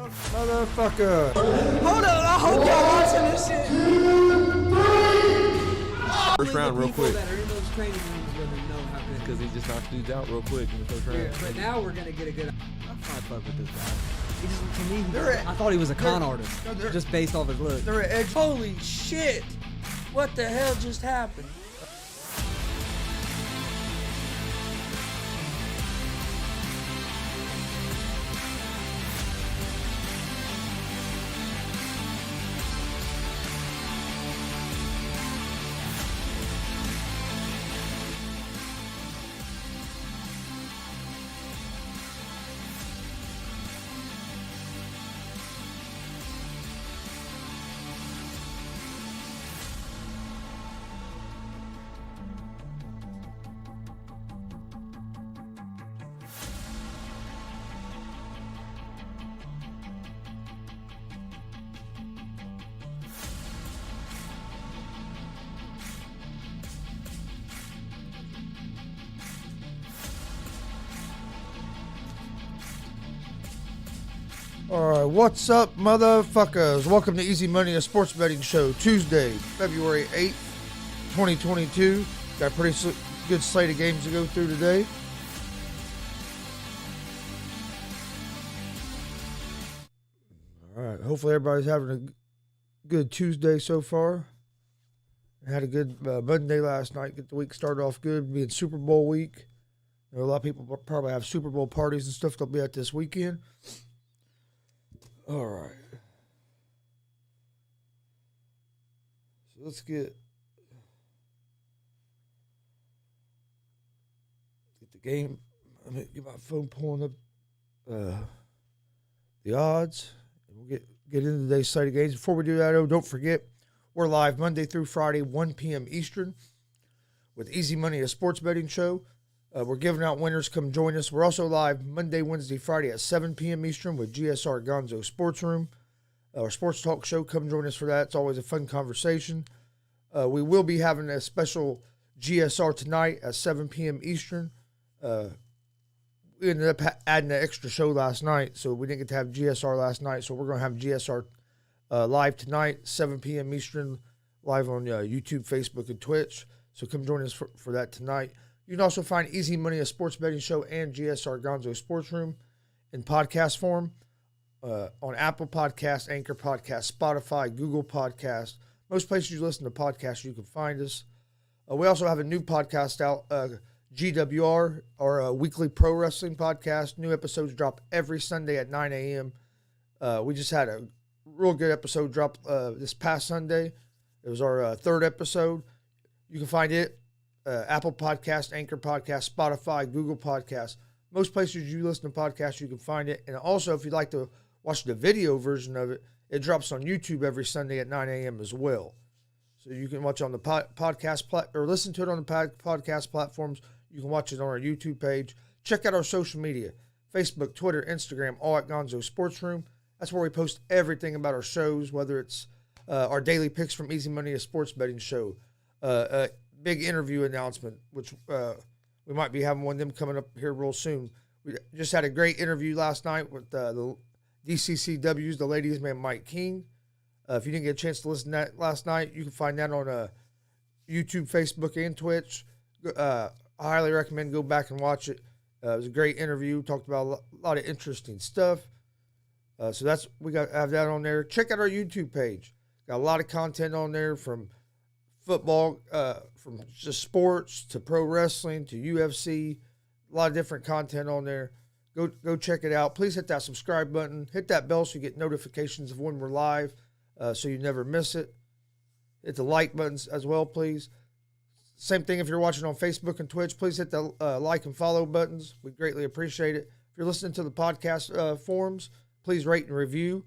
Motherfucker. Hold on, I hope y'all watching this shit. First round, real quick. That are in those training rooms where they know how good. Because he just knocked dudes out real quick in the first round. Yeah, but now we're gonna get a good. I fuck with this guy. He just, to me, They're I thought he was a con they're- artist, no, they're- just based off his look. They're at edge. Holy shit! What the hell just happened? All right, what's up, motherfuckers? Welcome to Easy Money, a sports betting show. Tuesday, February 8th, 2022. Got a pretty good slate of games to go through today. All right, hopefully everybody's having a good Tuesday so far. Had a good Monday last night. Get the week started off good, being Super Bowl week. You know, a lot of people probably have Super Bowl parties and stuff they'll be at this weekend. All right. So let's get the game. Let me get my phone pulling up the odds. And we'll get into today's slate of games. Before we do that, don't forget, we're live Monday through Friday, 1 p.m. Eastern, with Easy Money, a sports betting show. We're giving out winners. Come join us. We're also live Monday, Wednesday, Friday at 7 p.m. Eastern with GSR Gonzo Sports Room, our sports talk show. Come join us for that. It's always a fun conversation. We will be having a special GSR tonight at 7 p.m. Eastern. We ended up adding an extra show last night, so we didn't get to have GSR last night. So we're going to have GSR live tonight, 7 p.m. Eastern, live on YouTube, Facebook, and Twitch. So come join us for that tonight. You can also find Easy Money, a sports betting show, and GSR Gonzo Sports Room in podcast form on Apple Podcasts, Anchor Podcasts, Spotify, Google Podcasts. Most places you listen to podcasts, you can find us. We also have a new podcast out, GWR, our weekly pro wrestling podcast. New episodes drop every Sunday at 9 a.m. We just had a real good episode drop this past Sunday. It was our third episode. You can find it Apple Podcast, Anchor Podcast, Spotify, Google Podcasts. Most places you listen to podcasts, you can find it. And also, if you'd like to watch the video version of it, it drops on YouTube every Sunday at 9 a.m. as well. So you can watch on the podcast or listen to it on the podcast platforms. You can watch it on our YouTube page. Check out our social media, Facebook, Twitter, Instagram, all at Gonzo Sports Room. That's where we post everything about our shows, whether it's our daily picks from Easy Money, a sports betting show, big interview announcement, which we might be having one of them coming up here real soon. We just had a great interview last night with the DCCW's, the ladies' man Mike King. If you didn't get a chance to listen to that last night, you can find that on YouTube, Facebook, and Twitch. I highly recommend go back and watch it. It was a great interview. Talked about a lot of interesting stuff. So we have that on there. Check out our YouTube page. Got a lot of content on there from football, from just sports to pro wrestling to UFC. A lot of different content on there. Go check it out. Please hit that subscribe button. Hit that bell so you get notifications of when we're live, so you never miss it. Hit the like buttons as well, please. Same thing if you're watching on Facebook and Twitch. Please hit the like and follow buttons. We greatly appreciate it. If you're listening to the podcast forums, please rate and review.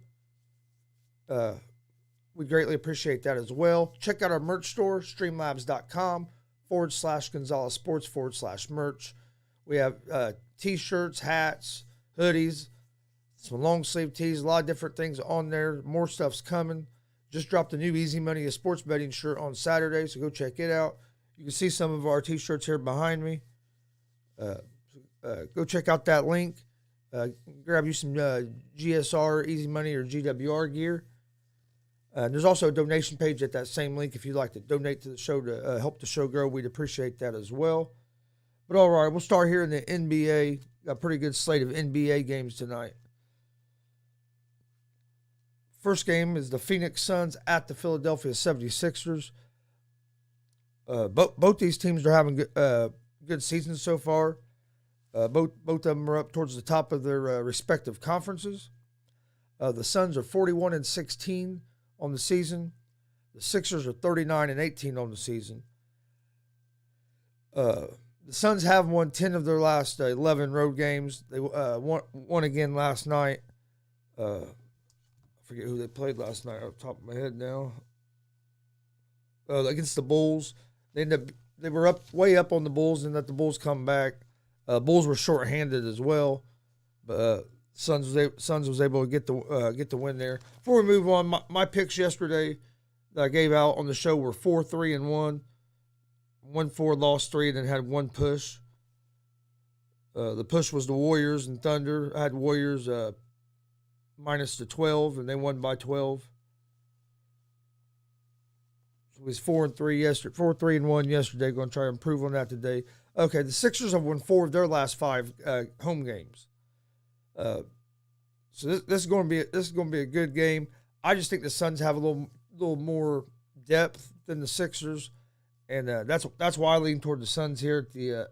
We greatly appreciate that as well. Check out our merch store, streamlabs.com/Gonzalez Sports/merch. We have t-shirts, hats, hoodies, some long sleeve tees, a lot of different things on there. More stuff's coming. Just dropped a new Easy Money, a sports betting shirt on Saturday, so go check it out. You can see some of our t-shirts here behind me. Go check out that link. grab you some GSR, Easy Money, or GWR gear. There's also a donation page at that same link if you'd like to donate to the show to help the show grow. We'd appreciate that as well. But all right, we'll start here in the NBA. Got a pretty good slate of NBA games tonight. First game is the Phoenix Suns at the Philadelphia 76ers. Both these teams are having good seasons so far. Both of them are up towards the top of their respective conferences. The Suns are 41-16 on the season. The Sixers are 39-18 on the season. The Suns have won 10 of their last 11 road games. They won again last night. I forget who they played last night off the top of my head now. Against the Bulls. They were way up on the Bulls and let the Bulls come back. Bulls were shorthanded as well, but Suns was able to get the win there. Before we move on, my picks yesterday that I gave out on the show were 4-3-1, 1-4, lost 3, and then had one push. The push was the Warriors and Thunder. I had Warriors minus the 12, and they won by 12. It was 4-3 yesterday, 4-3-1 yesterday. Going to try to improve on that today. Okay, the Sixers have won 4 of their last 5 home games. So this is going to be a good game. I just think the Suns have a little more depth than the Sixers, and that's why I lean toward the Suns here at the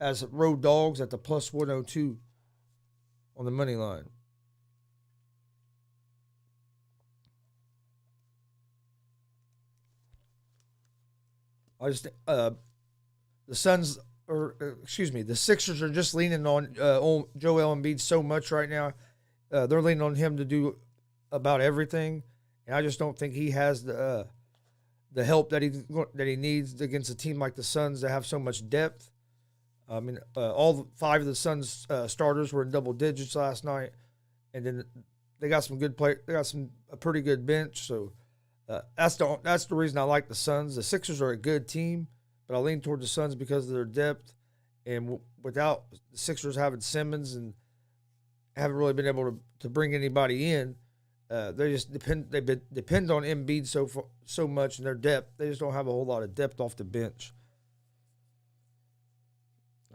as road dogs at the plus 102 on the money line. I just the Suns, the Sixers are just leaning on Joel Embiid so much right now. They're leaning on him to do about everything, and I just don't think he has the help that he needs against a team like the Suns that have so much depth. I mean, all 5 of the Suns starters were in double digits last night, and then they got some good play. They got a pretty good bench, so. That's the reason I like the Suns. The Sixers are a good team, but I lean toward the Suns because of their depth. And without the Sixers having Simmons and haven't really been able to bring anybody in, they just depend on Embiid so much and their depth. They just don't have a whole lot of depth off the bench.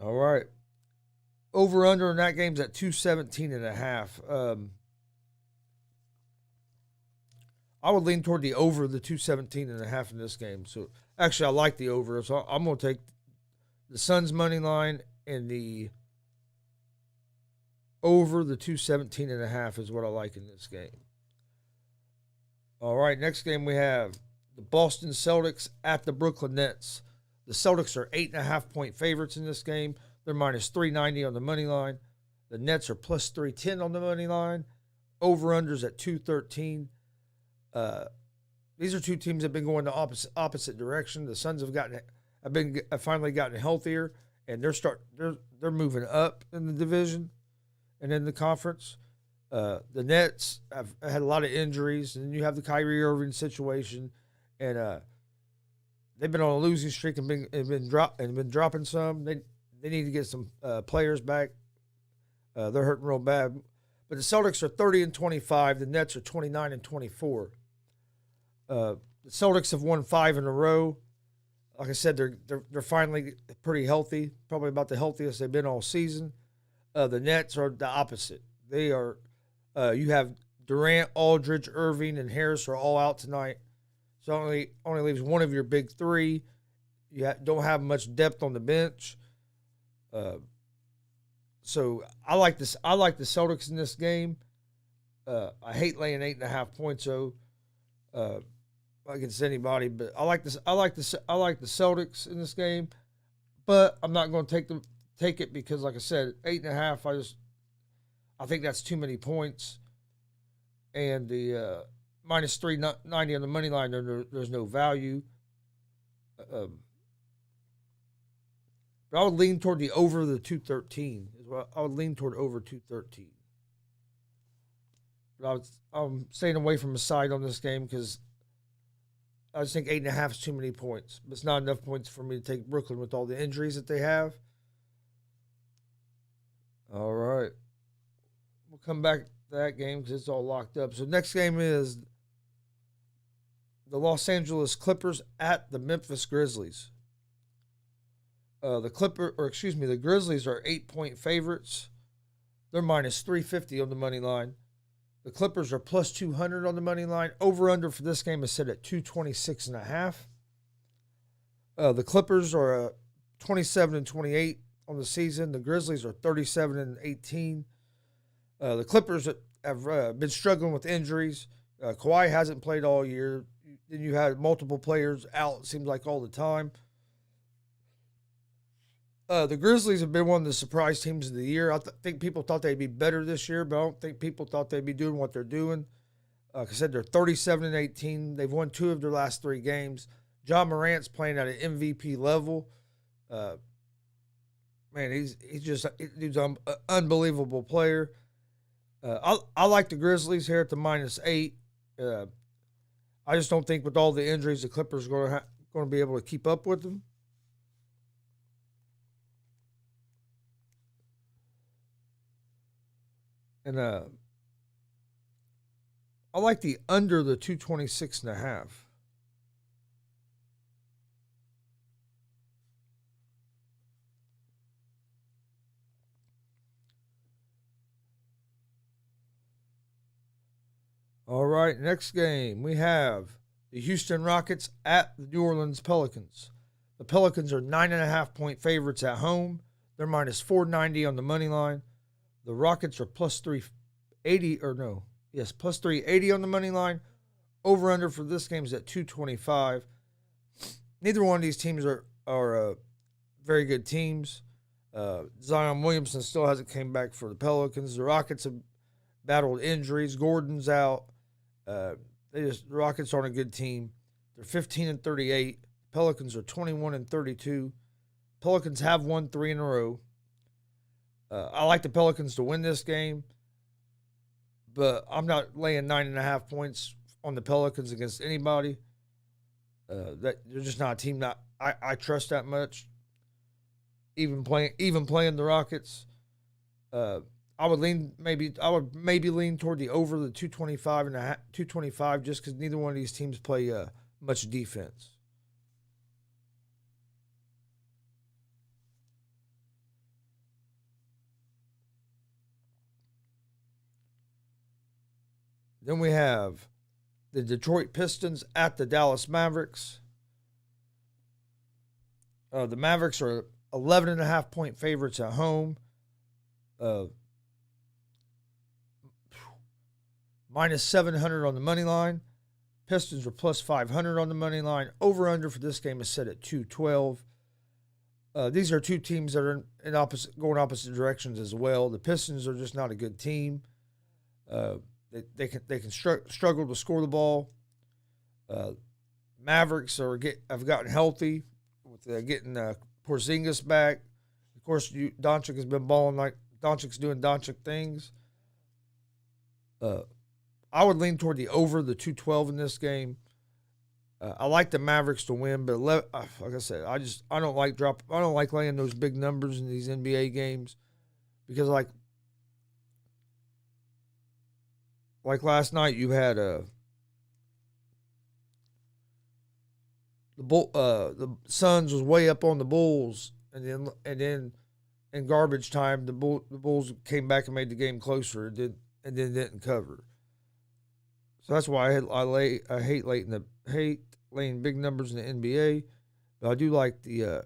All right, over under in that game's at 217.5. I would lean toward the over the 217.5 in this game. So actually, I like the over. So I'm going to take the Suns money line and the over the 217.5 is what I like in this game. All right, next game we have the Boston Celtics at the Brooklyn Nets. The Celtics are 8.5-point favorites in this game. They're minus 390 on the money line. The Nets are plus 310 on the money line. Over-unders at 213. These are two teams that have been going the opposite direction. The Suns have finally gotten healthier, and they're moving up in the division and in the conference. The Nets have had a lot of injuries, and you have the Kyrie Irving situation, and they've been on a losing streak and been dropping some. They need to get some players back. They're hurting real bad. But the Celtics are 30-25. The Nets are 29-24. The Celtics have won 5 in a row. Like I said, they're finally pretty healthy, probably about the healthiest they've been all season. The Nets are the opposite. They are. You have Durant, Aldridge, Irving, and Harris are all out tonight. So only leaves one of your big 3. You don't have much depth on the bench. So I like this. I like the Celtics in this game. I hate laying 8.5 points though against anybody, but I like this. I like the Celtics in this game, but I'm not going to take it because, like I said, 8.5. I think that's too many points, and the minus 390 on the money line. There's no value. But I would lean toward the over the 213. I would lean toward over 213. But I'm staying away from a side on this game because I just think 8.5 is too many points. But it's not enough points for me to take Brooklyn with all the injuries that they have. All right. come back to that game because it's all locked up. So next game is the Los Angeles Clippers at the Memphis Grizzlies. The Grizzlies are 8-point favorites. They're minus 350 on the money line. The Clippers are plus 200 on the money line. Over-under for this game is set at 226.5. The Clippers are 27-28 on the season. The Grizzlies are 37-18. The Clippers have been struggling with injuries. Kawhi hasn't played all year. Then you had multiple players out, it seems like, all the time. The Grizzlies have been one of the surprise teams of the year. I think people thought they'd be better this year, but I don't think people thought they'd be doing what they're doing. Like I said, they're 37-18. They've won 2 of their last 3 games. John Morant's playing at an MVP level. Man, he's an unbelievable player. I like the Grizzlies here at the -8. I just don't think with all the injuries, the Clippers are going to be able to keep up with them. And I like the under the 226.5. All right, next game we have the Houston Rockets at the New Orleans Pelicans. The Pelicans are 9.5-point favorites at home. They're minus 490 on the money line. The Rockets are plus 380 on the money line. Over-under for this game is at 225. Neither one of these teams are very good teams. Zion Williamson still hasn't came back for the Pelicans. The Rockets have battled injuries. Gordon's out. The Rockets aren't a good team. They're 15-38. Pelicans are 21-32. Pelicans have won 3 in a row. I like the Pelicans to win this game, but I'm not laying 9.5 points on the Pelicans against anybody. That they're just not a team that I trust that much. Even playing the Rockets, I would maybe lean toward the over the 225 just because neither one of these teams play much defense. Then we have the Detroit Pistons at the Dallas Mavericks. The Mavericks are 11.5-point favorites at home. Minus 700 on the money line. Pistons are plus 500 on the money line. Over-under for this game is set at 212. These are two teams that are going opposite directions as well. The Pistons are just not a good team. They can struggle to score the ball. Mavericks have gotten healthy with getting Porzingis back. Of course, Doncic has been balling like Doncic's doing Doncic things. I would lean toward the over the 212 in this game. I like the Mavericks to win, but like I said, I don't like laying those big numbers in these NBA games because like last night, you had the Suns was way up on the Bulls, and then in garbage time, the Bulls came back and made the game closer, and then didn't cover. So that's why I hate laying big numbers in the NBA, but I do like the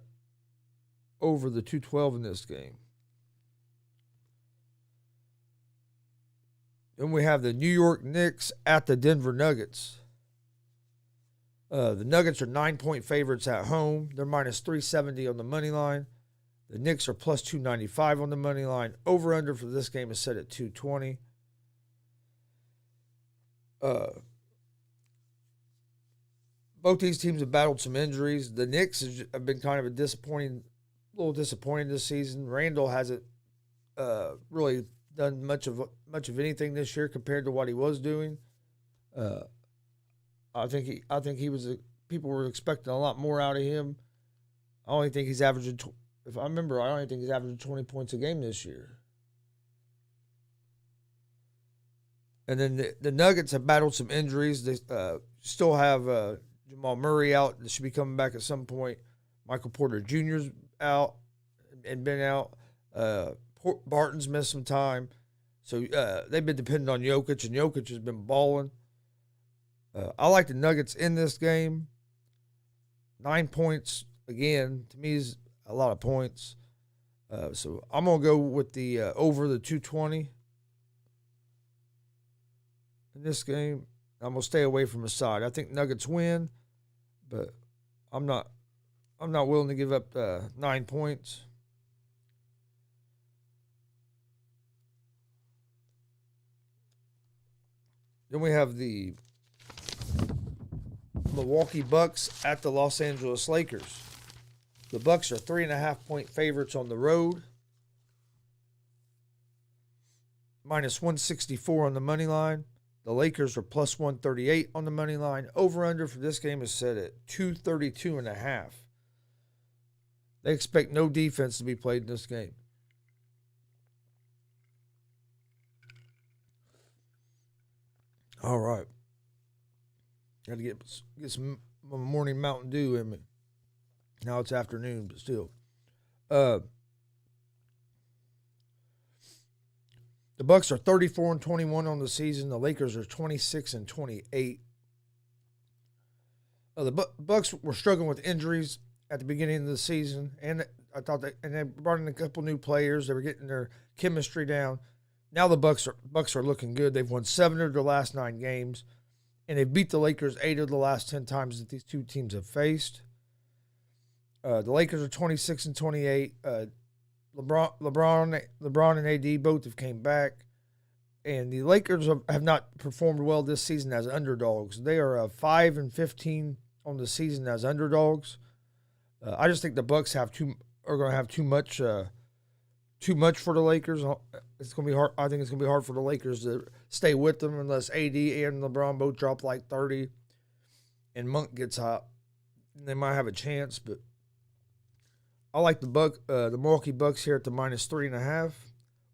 over the 212 in this game. Then we have the New York Knicks at the Denver Nuggets. The Nuggets are 9-point favorites at home. They're minus 370 on the money line. The Knicks are plus 295 on the money line. Over-under for this game is set at 220. Both these teams have battled some injuries. The Knicks have been kind of a little disappointing this season. Randall hasn't really done much of anything this year compared to what he was doing. I think he was people were expecting a lot more out of him. I only think he's averaging. If I remember, I only think he's averaging 20 points a game this year. And then the Nuggets have battled some injuries. They still have Jamal Murray out. They should be coming back at some point. Michael Porter Jr.'s out and been out. Barton's missed some time. So they've been dependent on Jokic, and Jokic has been balling. I like the Nuggets in this game. 9 points, again, to me is a lot of points. So I'm going to go with the over the 220 in this game. I'm going to stay away from the side. I think Nuggets win, but I'm not willing to give up 9 points. Then we have the Milwaukee Bucks at the Los Angeles Lakers. The Bucks are 3.5-point favorites on the road. Minus 164 on the money line. The Lakers are plus 138 on the money line. Over-under for this game is set at 232.5. They expect no defense to be played in this game. All right. Got to get some morning Mountain Dew in me. Now it's afternoon, but still. The Bucks are 34-21 on the season. The Lakers are 26-28. The Bucks were struggling with injuries at the beginning of the season, and they brought in a couple new players. They were getting their chemistry down. Now the Bucks are looking good. They've won 7 of their last 9 games, and they've beat the Lakers 8 of the last 10 times that these two teams have faced. The Lakers are 26-28. LeBron and AD both have came back, and the Lakers have not performed well this season as underdogs. They are 5-15 on the season as underdogs. I just think the Bucks are going to have too much for the Lakers. It's going to be hard. I think it's going to be hard for the Lakers to stay with them unless AD and LeBron both drop like 30, and Monk gets hot. They might have a chance, but I like the Milwaukee Bucks here at the minus 3.5,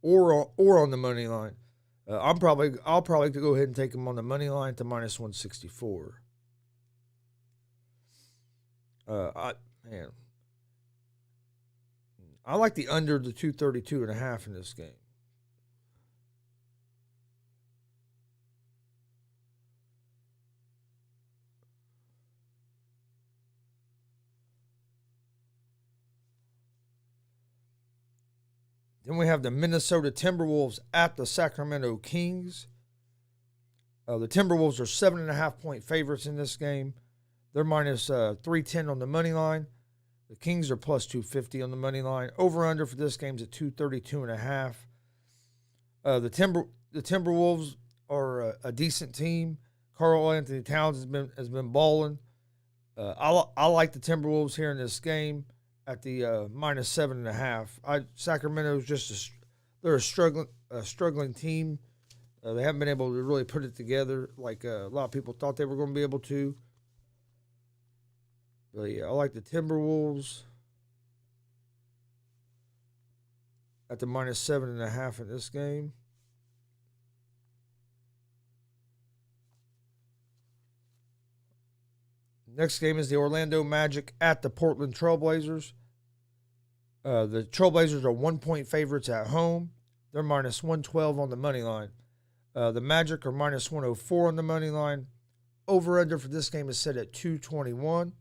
or on the money line. I'll probably go ahead and take them on the money line to minus 164. I like the under the 232.5 in this game. Then we have the Minnesota Timberwolves at the Sacramento Kings. The Timberwolves are 7.5-point favorites in this game. They're minus 310 on the money line. The Kings are plus 250 on the money line. Over-under for this game is at 232.5. The Timberwolves are a decent team. Karl Anthony Towns has been balling. I like the Timberwolves here in this game at the minus 7.5. Sacramento's they're a struggling team. They haven't been able to really put it together like a lot of people thought they were going to be able to. But yeah, I like the Timberwolves at the minus 7.5 in this game. Next game is the Orlando Magic at the Portland Trailblazers. The Trailblazers are 1-point favorites at home. They're minus 112 on the money line. The Magic are minus 104 on the money line. Over-under for this game is set at 221.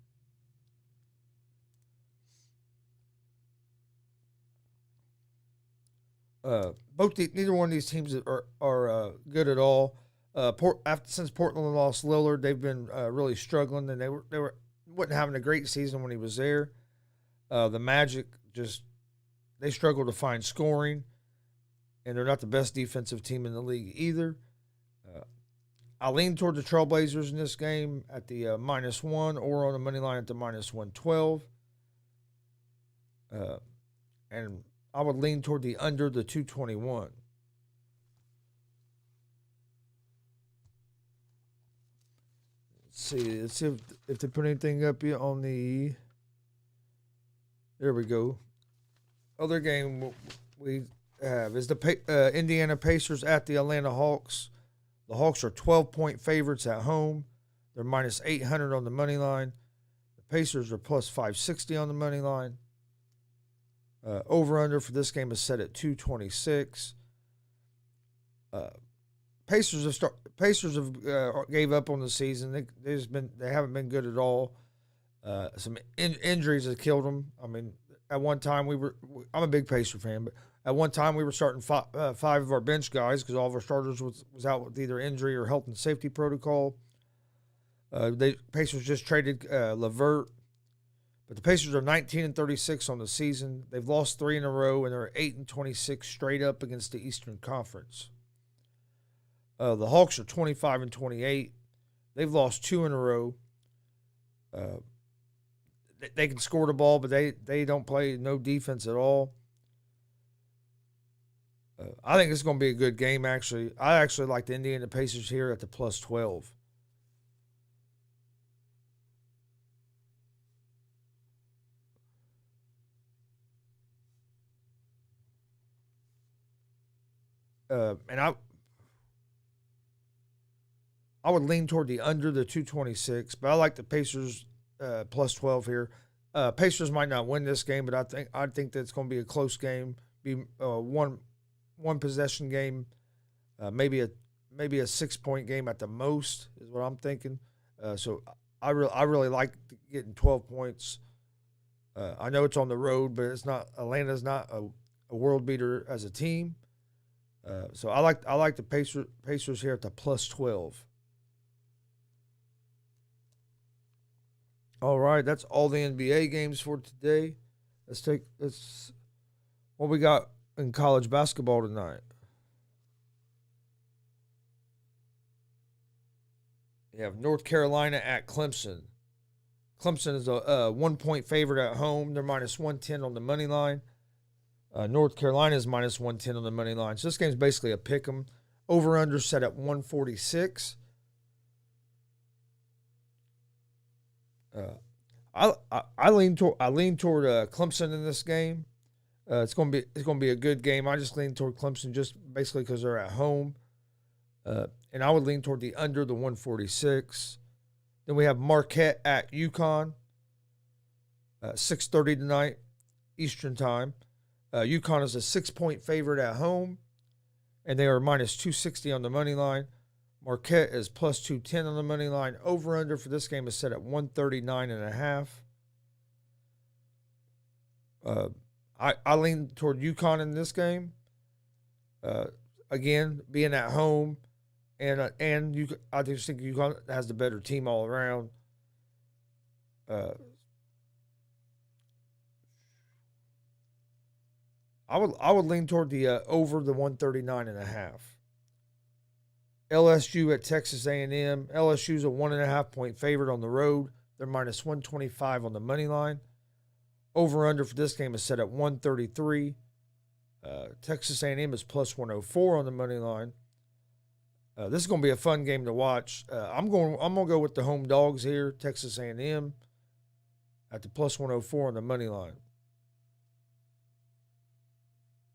Neither one of these teams are good at all. Since Portland lost Lillard, they've been really struggling, and they wasn't having a great season when he was there. The Magic they struggle to find scoring, and they're not the best defensive team in the league either. I lean toward the Trailblazers in this game at the -1 or on the money line at the minus 112. And I would lean toward the under the 221. Let's see if they put anything up here on the. There we go. Other game we have is the Indiana Pacers at the Atlanta Hawks. The Hawks are 12-point favorites at home. They're minus 800 on the money line. The Pacers are plus 560 on the money line. Over-under for this game is set at 226. Pacers have gave up on the season. They haven't been good at all. Some injuries have killed them. I mean, at one time I'm a big Pacer fan, but at one time we were starting five of our bench guys because all of our starters was out with either injury or health and safety protocol. Pacers just traded LeVert, but the Pacers are 19-36 on the season. They've lost 3 in a row, and they're 8-26 straight up against the Eastern Conference. The Hawks are 25-28. They've lost 2 in a row. They can score the ball, but they don't play no defense at all. I think it's going to be a good game, actually. I actually like the Indiana Pacers here at the plus 12. And I would lean toward the under the 226, but I like the Pacers plus 12 here. Pacers might not win this game, but I think that it's going to be a close game. Be one possession game, maybe a 6-point game at the most is what I'm thinking. So I really like getting 12 points. I know it's on the road, but Atlanta's not a world beater as a team. So I like the Pacers here at the plus 12. All right, that's all the NBA games for today. Let's what we got in college basketball tonight. You have North Carolina at Clemson. Clemson is a 1-point favorite at home. They're minus 110 on the money line. North Carolina is minus 110 on the money line. So this game's basically a pick 'em. Over-under set at 146. I lean toward Clemson in this game. It's gonna be a good game. I just lean toward Clemson just basically because they're at home, and I would lean toward the under the 146. Then we have Marquette at UConn, 6:30 tonight Eastern time. UConn is a 6-point favorite at home, and they are minus 260 on the money line. Marquette is plus 210 on the money line. Over-under for this game is set at 139.5. I lean toward UConn in this game. Again, being at home, and I just think UConn has the better team all around. I would lean toward the over the 139.5. LSU at Texas A&M. LSU's a 1.5-point favorite on the road. They're minus 125 on the money line. Over-under for this game is set at 133. Texas A&M is plus 104 on the money line. This is going to be a fun game to watch. I'm going to go with the home dogs here, Texas A&M, at the plus 104 on the money line.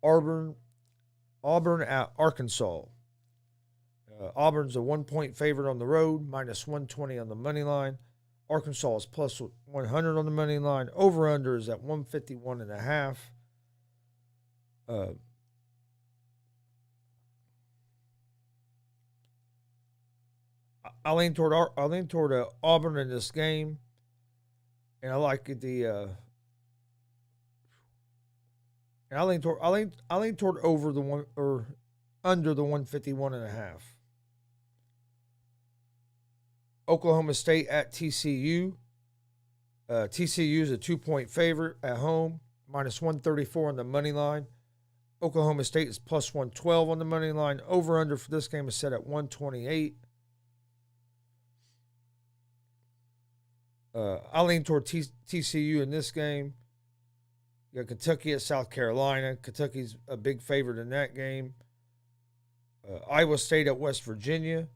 Auburn at Arkansas. Auburn's a 1-point favorite on the road, minus 120 on the money line. Arkansas is plus 100 on the money line. Over-under is at 151.5. I lean toward Auburn in this game, and I like I lean toward over the one or under the 151.5. Oklahoma State at TCU. TCU is a 2-point favorite at home, minus 134 on the money line. Oklahoma State is plus 112 on the money line. Over-under for this game is set at 128. I lean toward TCU in this game. You got Kentucky at South Carolina. Kentucky's a big favorite in that game. Iowa State at West Virginia.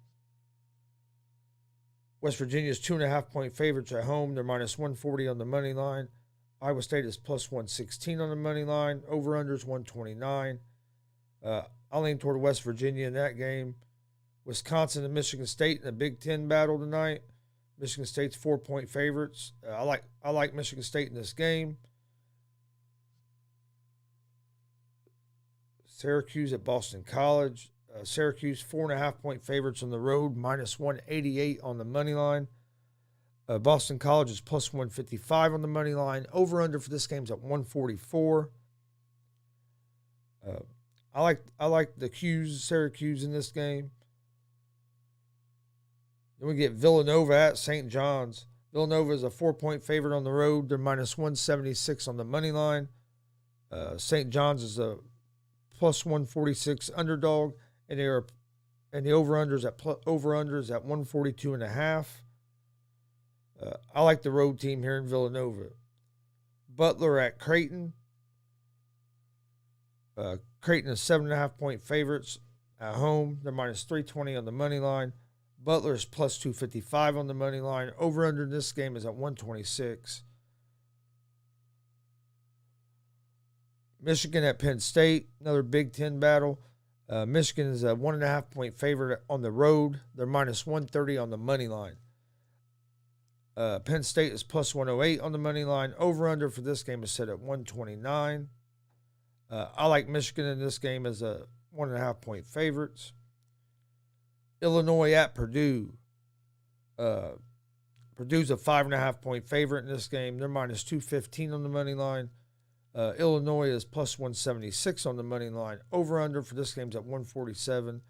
West Virginia is 2.5-point favorites at home. They're minus 140 on the money line. Iowa State is plus 116 on the money line. Over-under is 129. I lean toward West Virginia in that game Wisconsin and Michigan State in a Big Ten battle tonight. Michigan State's 4-point favorites. I like Michigan State in this game. Syracuse at Boston College. Syracuse 4.5-point favorites on the road, minus 188 on the money line. Boston College is plus 155 on the money line. Over under for this game is at 144. I like the Syracuse in this game. Then we get Villanova at St. John's. Villanova is a 4-point favorite on the road. They're minus 176 on the money line. St. John's is a plus 146 underdog, and the over-unders at 142.5. I like the road team here in Villanova. Butler at Creighton. Creighton is 7.5-point favorites at home. They're minus 320 on the money line. Butler is plus 255 on the money line. Over-under in this game is at 126. Michigan at Penn State, another Big Ten battle. Michigan is a 1.5-point favorite on the road. They're minus 130 on the money line. Penn State is plus 108 on the money line. Over-under for this game is set at 129. I like Michigan in this game as a 1.5-point favorites. Illinois at Purdue. Purdue's a 5.5-point favorite in this game. They're minus 215 on the money line. Illinois is plus 176 on the money line. Over-under for this game is at 147.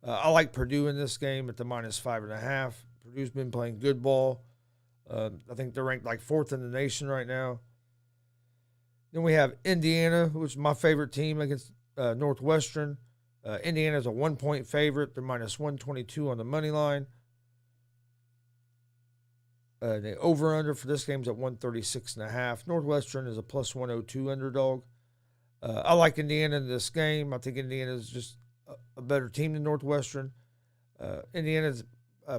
I like Purdue in this game at the minus 5.5. Purdue's been playing good ball. I think they're ranked like 4th in the nation right now. Then we have Indiana, which is my favorite team, against Northwestern. Indiana's a 1-point favorite. They're minus 122 on the money line. The over-under for this game is at 136.5. Northwestern is a plus 102 underdog. I like Indiana in this game. I think Indiana is just a better team than Northwestern. Indiana's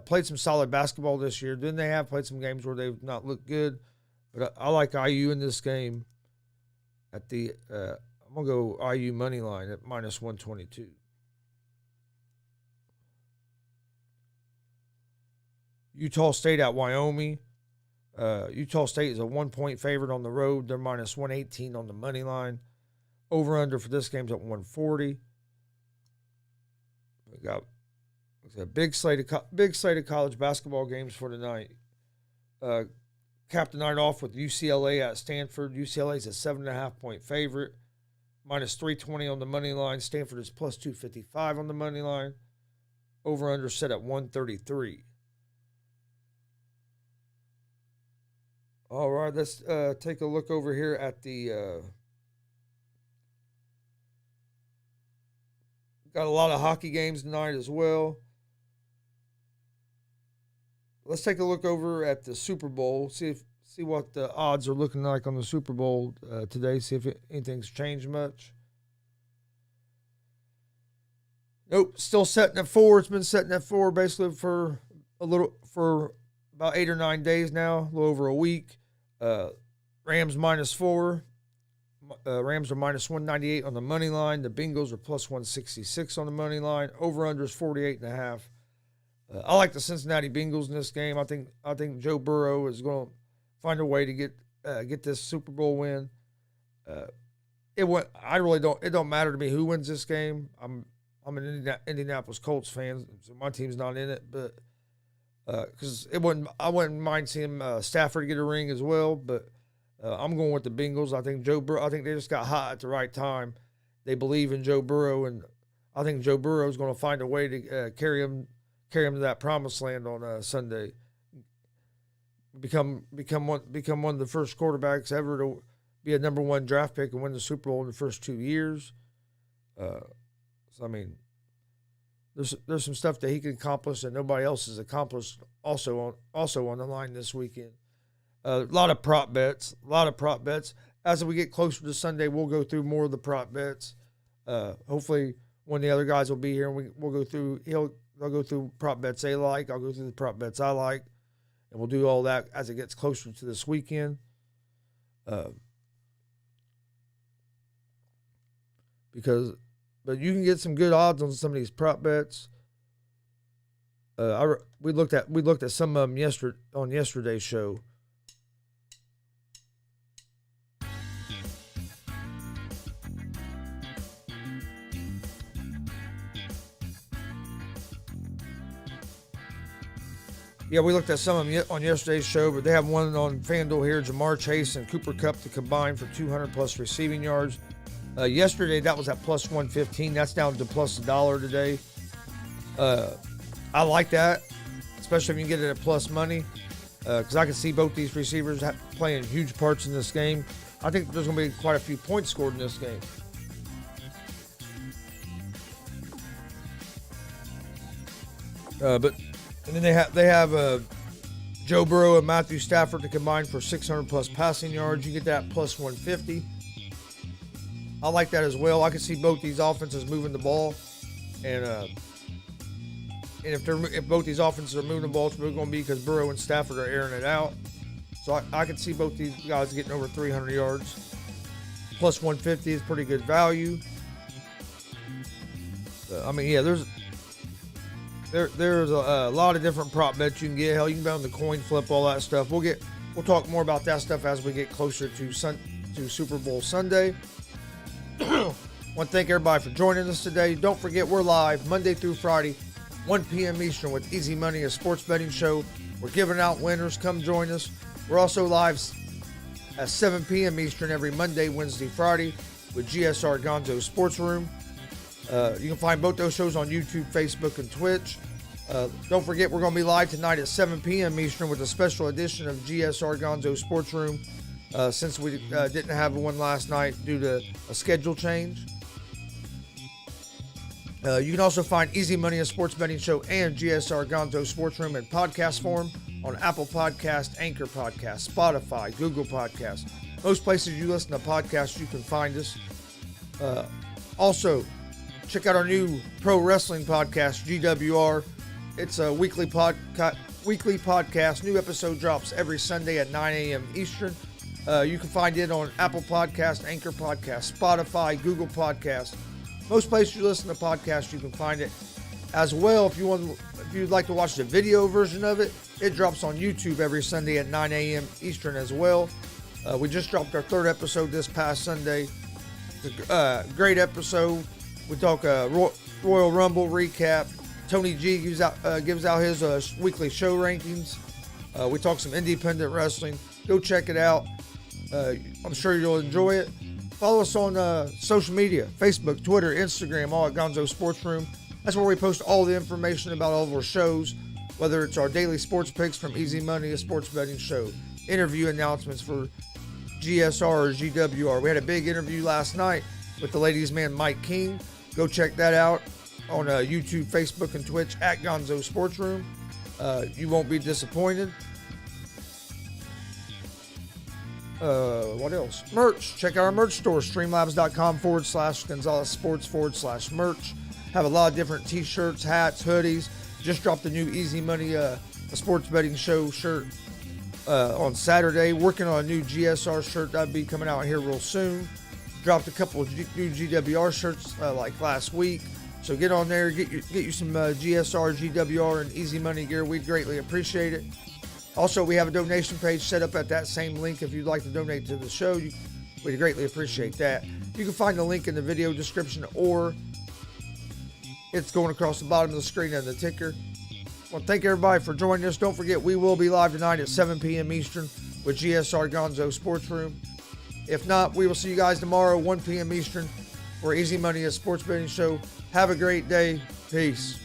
played some solid basketball this year. Then they have played some games where they've not looked good. But I like IU in this game. I'm going to go IU money line at minus 122. Utah State at Wyoming. Utah State is a 1-point favorite on the road. They're minus 118 on the money line. Over-under for this game is at 140. We got a big slate of college basketball games for tonight. Cap the night off with UCLA at Stanford. UCLA is a 7.5-point favorite. Minus 320 on the money line. Stanford is plus 255 on the money line. Over-under set at 133. All right, let's take a look over here at the got a lot of hockey games tonight as well. Let's take a look over at the Super Bowl, see what the odds are looking like on the Super Bowl today, see if anything's changed much. Nope, still setting at 4. It's been setting at 4 basically for about 8 or 9 days now, a little over a week. Rams minus 4. Rams are minus 198 on the money line. The Bengals are plus 166 on the money line. Over-under is 48.5. I like the Cincinnati Bengals in this game. I think Joe Burrow is going to find a way to get this Super Bowl win. It don't matter to me who wins this game. I'm an Indianapolis Colts fan, so my team's not in it, but because I wouldn't mind seeing Stafford get a ring as well, but I'm going with the Bengals. I think they just got hot at the right time. They believe in Joe Burrow, and I think Joe Burrow is going to find a way to carry him to that promised land on Sunday. Become one of the first quarterbacks ever to be a number 1 draft pick and win the Super Bowl in the first 2 years. So I mean, there's some stuff that he can accomplish that nobody else has accomplished. Also on the line this weekend. A lot of prop bets. As we get closer to Sunday, we'll go through more of the prop bets. Hopefully, one of the other guys will be here, and we'll go through. They'll go through prop bets they like. I'll go through the prop bets I like, and we'll do all that as it gets closer to this weekend. But you can get some good odds on some of these prop bets. We looked at some of them on yesterday's show. Yeah, we looked at some of them on yesterday's show, but they have one on FanDuel here. Jamar Chase and Cooper Kupp to combine for 200 plus receiving yards. Yesterday, that was at plus 115. That's down to plus $1 today. I like that, especially if you can get it at plus money, because I can see both these receivers playing huge parts in this game. I think there's going to be quite a few points scored in this game. And then they have Joe Burrow and Matthew Stafford to combine for 600 plus passing yards. You get that plus 150. I like that as well. I can see both these offenses moving the ball, and if both these offenses are moving the ball, it's going to be because Burrow and Stafford are airing it out. So I can see both these guys getting over 300 yards. Plus 150 is pretty good value. There's a lot of different prop bets you can get. Hell, you can bet on the coin flip, all that stuff. We'll talk more about that stuff as we get closer to Super Bowl Sunday. Want to thank everybody for joining us today. Don't forget, we're live Monday through Friday, 1 p.m. Eastern with Easy Money, a sports betting show. We're giving out winners. Come join us. We're also live at 7 p.m. Eastern every Monday, Wednesday, Friday with GSR Gonzo Sports Room. You can find both those shows on YouTube, Facebook, and Twitch. Don't forget, we're going to be live tonight at 7 p.m. Eastern with a special edition of GSR Gonzo Sports Room, since we didn't have one last night due to a schedule change. You can also find Easy Money, a sports betting show, and GSR Gonzo Sports Room in podcast form on Apple Podcast, Anchor Podcast, Spotify, Google Podcast. Most places you listen to podcasts, you can find us. Also, check out our new pro wrestling podcast, GWR. It's a weekly podcast. New episode drops every Sunday at 9 a.m. Eastern. You can find it on Apple Podcast, Anchor Podcast, Spotify, Google Podcast. Most places you listen to podcasts, you can find it. As well, if you'd like to watch the video version of it, it drops on YouTube every Sunday at 9 a.m. Eastern as well. We just dropped our third episode this past Sunday. It's a great episode. We talk Royal Rumble recap. Tony G gives out his weekly show rankings. We talk some independent wrestling. Go check it out. I'm sure you'll enjoy it. Follow us on social media, Facebook, Twitter, Instagram, all at Gonzo Sports Room. That's where we post all the information about all of our shows, whether it's our daily sports picks from Easy Money, a sports betting show, interview announcements for GSR or GWR. We had a big interview last night with the ladies' man Mike King. Go check that out on YouTube, Facebook, and Twitch at Gonzo Sports Room. You won't be disappointed. What else? Merch. Check out our merch store, streamlabs.com/Gonzalez Sports/merch. Have a lot of different t-shirts, hats, hoodies. Just dropped the new Easy Money, a sports betting show shirt on Saturday. Working on a new GSR shirt that'll be coming out here real soon. Dropped a couple of new GWR shirts like last week. So get on there, get you some GSR, GWR, and Easy Money gear. We'd greatly appreciate it. Also, we have a donation page set up at that same link if you'd like to donate to the show. We'd greatly appreciate that. You can find the link in the video description, or it's going across the bottom of the screen and the ticker. Well, thank everybody for joining us. Don't forget, we will be live tonight at 7 p.m. Eastern with GSR Gonzo Sports Room. If not, we will see you guys tomorrow, 1 p.m. Eastern, for Easy Money, a sports betting show. Have a great day. Peace.